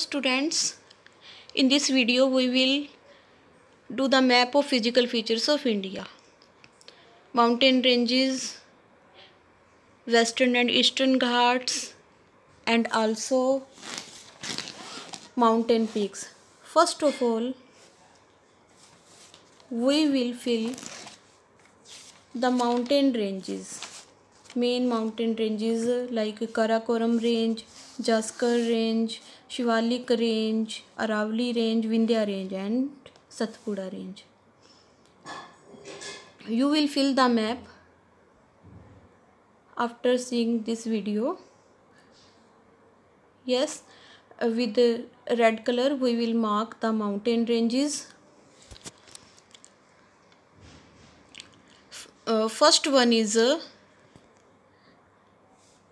students, in this video we will do the map of physical features of India. Mountain ranges, western and eastern Ghats, and also mountain peaks. First of all, we will fill the mountain ranges. Main mountain ranges like Karakoram range, Jaskar range, Shivalik range, Aravali range, Vindhya range and Satpura range. You will fill the map after seeing this video. Yes, with the red color we will mark the mountain ranges. First one is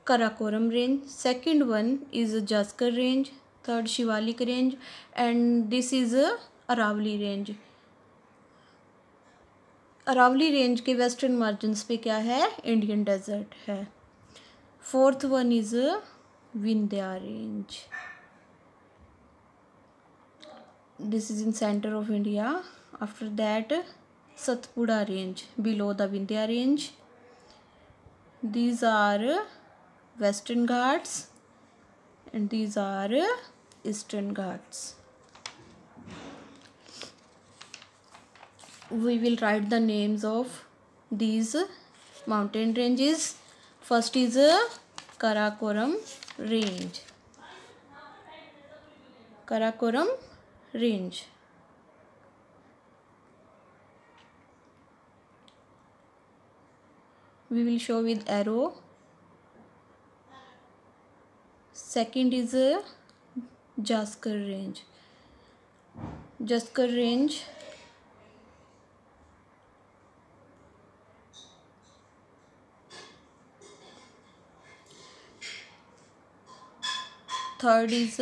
Karakoram range, second one is Jaskar range, third Shivalik range and this is Aravali range. Aravalli range के western margins पे क्या है? Indian desert है. Fourth one is Vindhya range. This is in centre of India. After that Satpura range below the Vindhya range. These are Western Ghats and these are Eastern Ghats. We will write the names of these mountain ranges. First is Karakoram range. Karakoram range. We will show with arrow. Second is Jaskar range. Jaskar range. Third is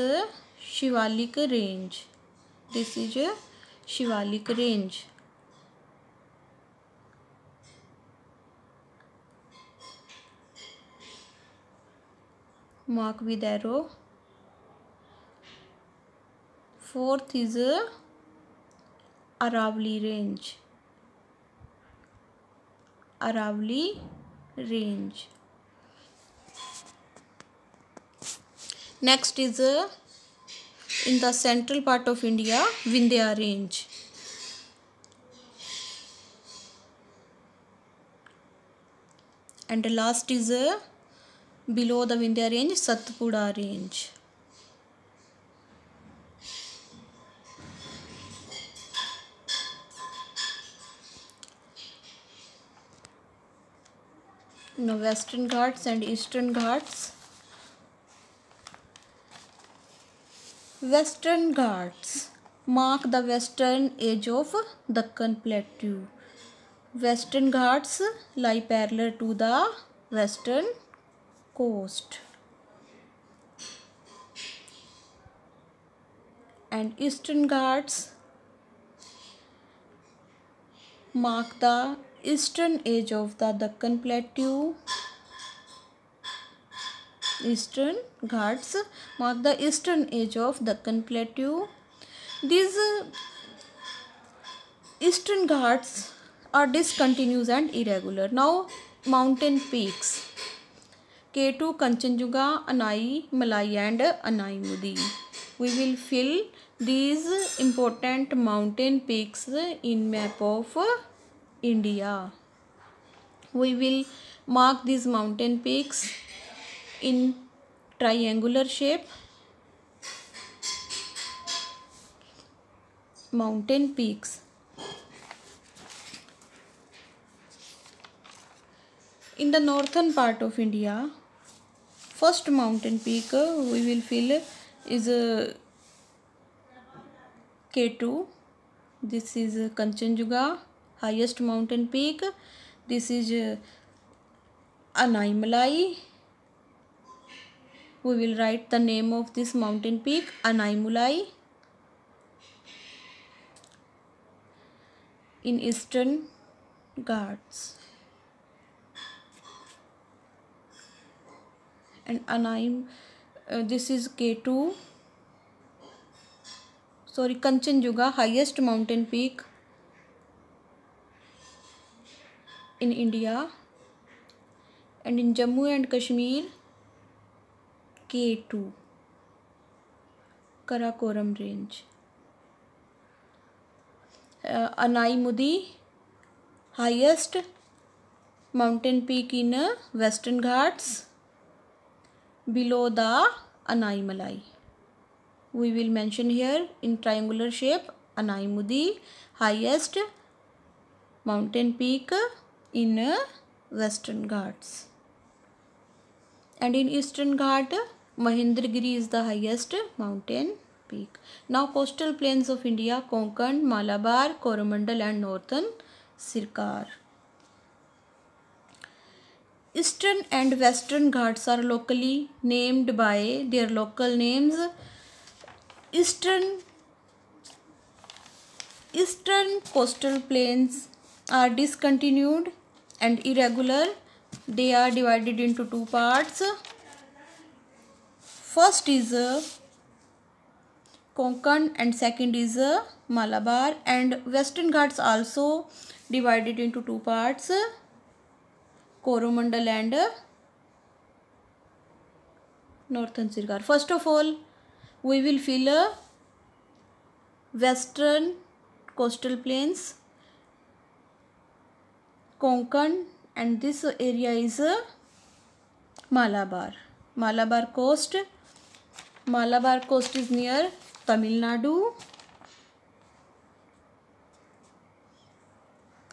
Shivalik range. This is Shivalik range. Mark with arrow. Fourth is Aravali range. Aravali range. Next is in the central part of India, Vindhya range. And the last is below the Vindhya range, Satpura range. Now Western Ghats and Eastern Ghats. Western Ghats mark the western edge of Deccan Plateau. Western Ghats lie parallel to the western coast. And Eastern Ghats mark the eastern edge of the Deccan Plateau. Eastern Ghats mark the eastern edge of Deccan Plateau. These Eastern Ghats are discontinuous and irregular. Now mountain peaks. K2, Kanchenjunga, Anai Malai and Anai Mudi. We will fill these important mountain peaks in map of India. We will mark these mountain peaks in triangular shape. Mountain peaks. In the northern part of India, first mountain peak we will fill is K2. This is Kanchenjunga, highest mountain peak. This is Anai Malai. We will write the name of this mountain peak, Anai Malai. In Eastern Ghats. And Anai, this is K2. Kanchenjunga, highest mountain peak in India. And in Jammu and Kashmir, K2, Karakoram range. Anai Mudi, highest mountain peak in Western Ghats, below the Anai Malai. We will mention here in triangular shape, Anai Mudi, highest mountain peak in Western Ghats. And in Eastern Ghat, Mahendragiri is the highest mountain peak. Now coastal plains of India, Konkan, Malabar, Coromandel and Northern Sircar. Eastern and Western Ghats are locally named by their local names. Eastern coastal plains are discontinued and irregular. They are divided into two parts. First is Konkan and second is Malabar, and Western Ghats also divided into two parts, Coromandel and Northern Sircar. First of all, we will fill Western coastal plains, Konkan, and this area is Malabar. Malabar coast is near Tamil Nadu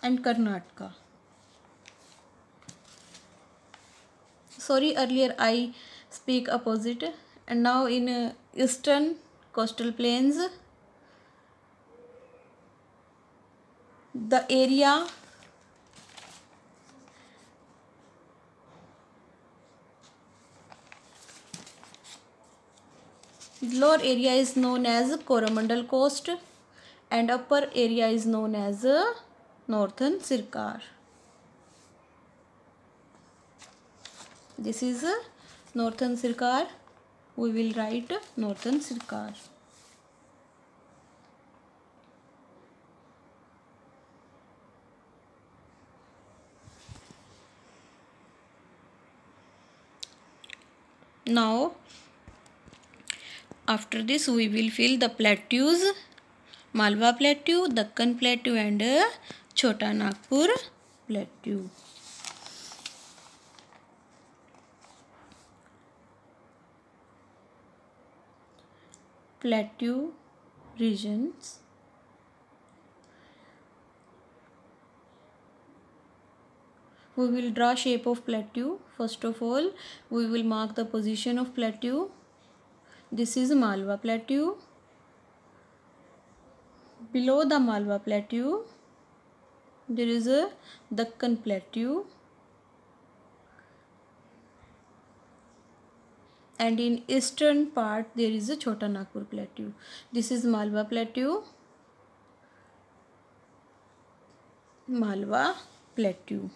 and Karnataka. Sorry, earlier I speak opposite. And now in Eastern coastal plains, the area lower area is known as Coromandel coast and upper area is known as Northern Sircar. This is Northern Sircar. We will write Northern Sircar. Now after this we will fill the plateaus, Malwa Plateau, Dakkan Plateau and Chota Nagpur Plateau. Plateau regions. We will draw shape of plateau. First of all, we will mark the position of plateau. This is Malwa Plateau. Below the Malwa Plateau, there is a Dakkan Plateau. And in eastern part, there is a Chota Nagpur Plateau. This is Malwa Plateau. Malwa Plateau.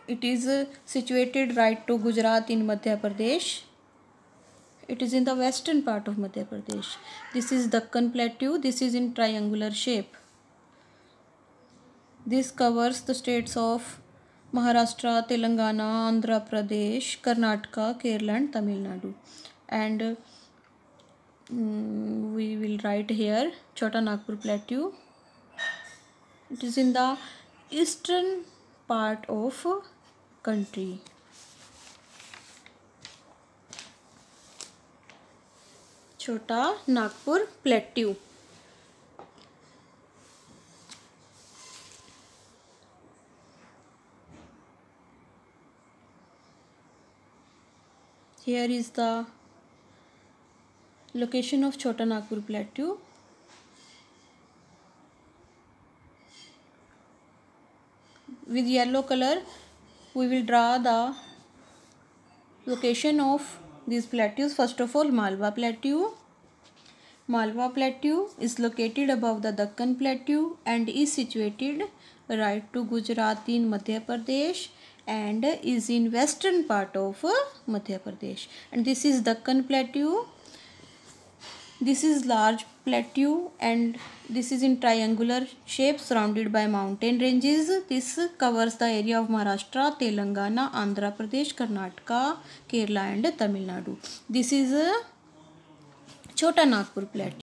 It is situated right to Gujarat in Madhya Pradesh. It is in the western part of Madhya Pradesh. This is Dakkan Plateau. This is in triangular shape. This covers the states of Maharashtra, Telangana, Andhra Pradesh, Karnataka, Kerala and Tamil Nadu. And we will write here Chota Nagpur Plateau. It is in the eastern part of country. Chota Nagpur Plateau. Here is the location of Chota Nagpur Plateau. With yellow color, we will draw the location of these plateaus. First of all, Malwa Plateau. Malwa Plateau is located above the Dakkan Plateau and is situated right to Gujarat in Madhya Pradesh and is in western part of Madhya Pradesh. And this is Dakkan Plateau. This is large plateau and this is in triangular shape surrounded by mountain ranges. This covers the area of Maharashtra, Telangana, Andhra Pradesh, Karnataka, Kerala and Tamil Nadu. This is a Chota Nagpur plateau.